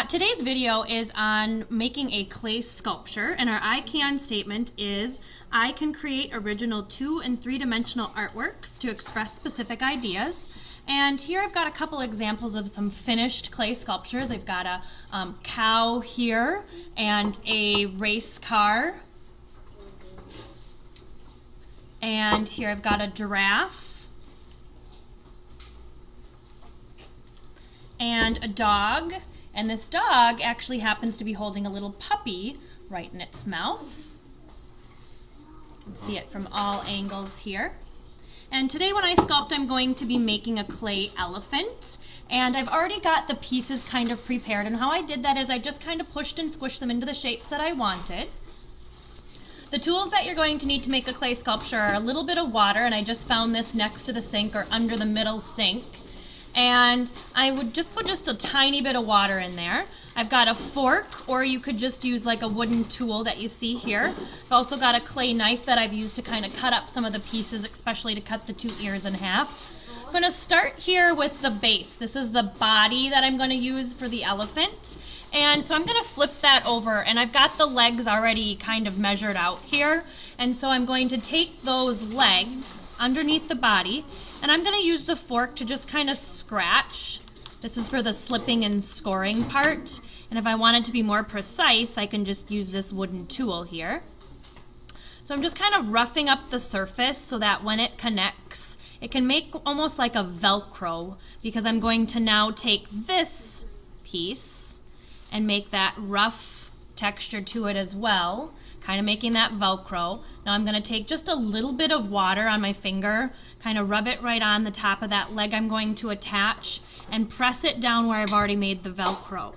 Today's video is on making a clay sculpture, and our I can statement is, I can create original 2- and 3-dimensional artworks to express specific ideas. And here I've got a couple examples of some finished clay sculptures. I've got a cow here and a race car. And here I've got a giraffe and a dog. And this dog actually happens to be holding a little puppy right in its mouth. You can see it from all angles here. And today when I sculpt, I'm going to be making a clay elephant. And I've already got the pieces kind of prepared. And how I did that is I just kind of pushed and squished them into the shapes that I wanted. The tools that you're going to need to make a clay sculpture are a little bit of water, and I just found this next to the sink or under the middle sink. And I would just put just a tiny bit of water in there. I've got a fork, or you could just use like a wooden tool that you see here. I've also got a clay knife that I've used to kind of cut up some of the pieces, especially to cut the 2 ears in half. I'm going to start here with the base. This is the body that I'm going to use for the elephant. And so I'm going to flip that over, and I've got the legs already kind of measured out here. And so I'm going to take those legs underneath the body, and I'm going to use the fork to just kind of scratch. This is for the slipping and scoring part. And if I wanted to be more precise, I can just use this wooden tool here. So I'm just kind of roughing up the surface so that when it connects, it can make almost like a Velcro, because I'm going to now take this piece and make that rough texture to it as well, kind of making that Velcro. Now I'm going to take just a little bit of water on my finger, kind of rub it right on the top of that leg I'm going to attach, and press it down where I've already made the Velcro.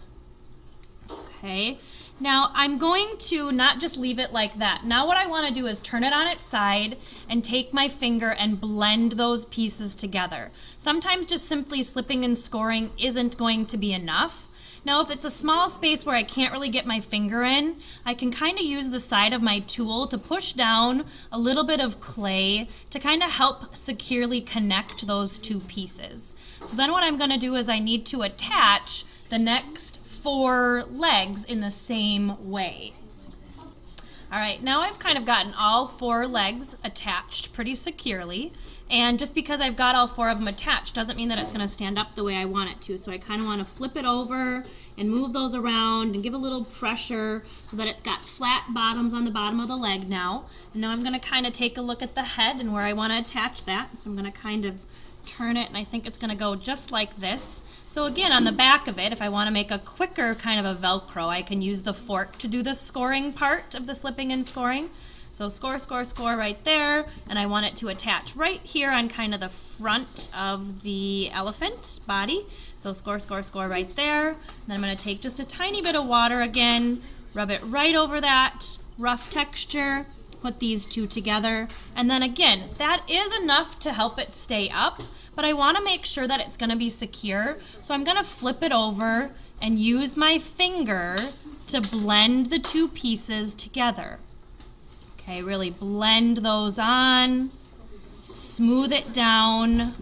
Okay, now I'm going to not just leave it like that. Now what I want to do is turn it on its side and take my finger and blend those pieces together. Sometimes just simply slipping and scoring isn't going to be enough. Now if it's a small space where I can't really get my finger in, I can kind of use the side of my tool to push down a little bit of clay to kind of help securely connect those 2 pieces. So then what I'm going to do is I need to attach the next 4 legs in the same way. Alright, now I've kind of gotten all 4 legs attached pretty securely. And just because I've got all 4 of them attached doesn't mean that it's going to stand up the way I want it to. So I kind of want to flip it over and move those around and give a little pressure so that it's got flat bottoms on the bottom of the leg now. And now I'm going to kind of take a look at the head and where I want to attach that. So I'm going to kind of turn it, and I think it's going to go just like this. So again, on the back of it, if I want to make a quicker kind of a Velcro, I can use the fork to do the scoring part of the slipping and scoring. So score, score, score right there, and I want it to attach right here on kind of the front of the elephant body. So score, score, score right there. And then I'm going to take just a tiny bit of water again, rub it right over that rough texture, put these 2 together, and then again, that is enough to help it stay up, but I want to make sure that it's going to be secure. So I'm going to flip it over and use my finger to blend the 2 pieces together. Okay, really blend those on, smooth it down,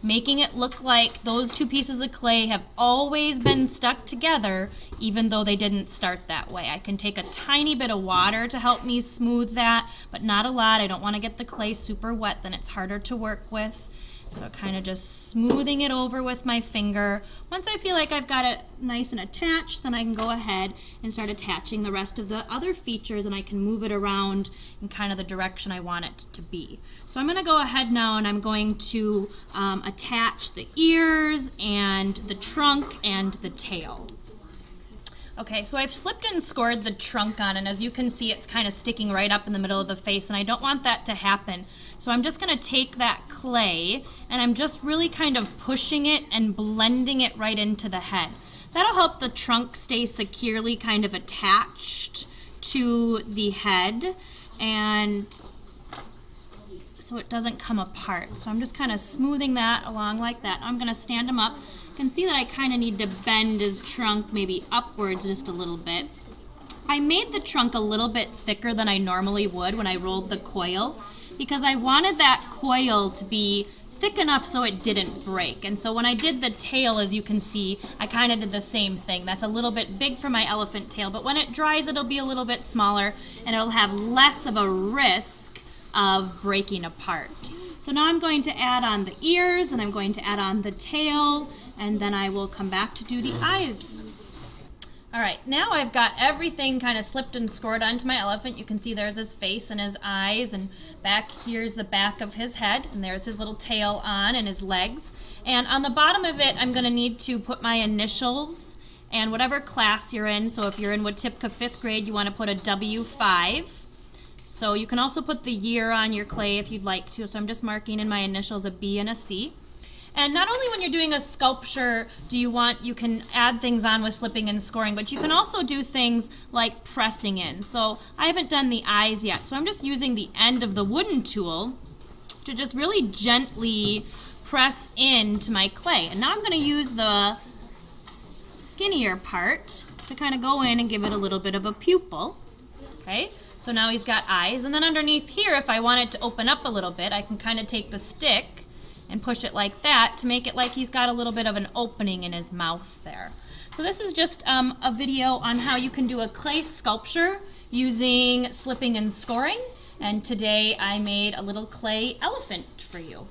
making it look like those 2 pieces of clay have always been stuck together, even though they didn't start that way. I can take a tiny bit of water to help me smooth that, but not a lot. I don't want to get the clay super wet, then it's harder to work with. So kind of just smoothing it over with my finger. Once I feel like I've got it nice and attached, then I can go ahead and start attaching the rest of the other features, and I can move it around in kind of the direction I want it to be. So I'm going to go ahead now and I'm going to attach the ears and the trunk and the tail. Okay, so I've slipped and scored the trunk on, and as you can see, it's kind of sticking right up in the middle of the face, and I don't want that to happen. So I'm just going to take that clay, and I'm just really kind of pushing it and blending it right into the head. That'll help the trunk stay securely kind of attached to the head, and so it doesn't come apart. So I'm just kind of smoothing that along like that. I'm going to stand him up. You can see that I kind of need to bend his trunk maybe upwards just a little bit. I made the trunk a little bit thicker than I normally would when I rolled the coil, because I wanted that coil to be thick enough so it didn't break. And so when I did the tail, as you can see, I kind of did the same thing. That's a little bit big for my elephant tail, but when it dries, it'll be a little bit smaller and it'll have less of a risk of breaking apart. So now I'm going to add on the ears and I'm going to add on the tail, and then I will come back to do the eyes. All right, now I've got everything kind of slipped and scored onto my elephant. You can see there's his face and his eyes, and back here's the back of his head, and there's his little tail on and his legs. And on the bottom of it, I'm gonna need to put my initials and whatever class you're in. So if you're in Watipka 5th grade, you wanna put a W5. So you can also put the year on your clay if you'd like to. So I'm just marking in my initials a B and a C. And not only when you're doing a sculpture you can add things on with slipping and scoring, but you can also do things like pressing in. So I haven't done the eyes yet, so I'm just using the end of the wooden tool to just really gently press into my clay. And now I'm going to use the skinnier part to kind of go in and give it a little bit of a pupil. Okay, so now he's got eyes, and then underneath here, if I want it to open up a little bit, I can kind of take the stick and push it like that to make it like he's got a little bit of an opening in his mouth there. So this is just a video on how you can do a clay sculpture using slipping and scoring. And today I made a little clay elephant for you.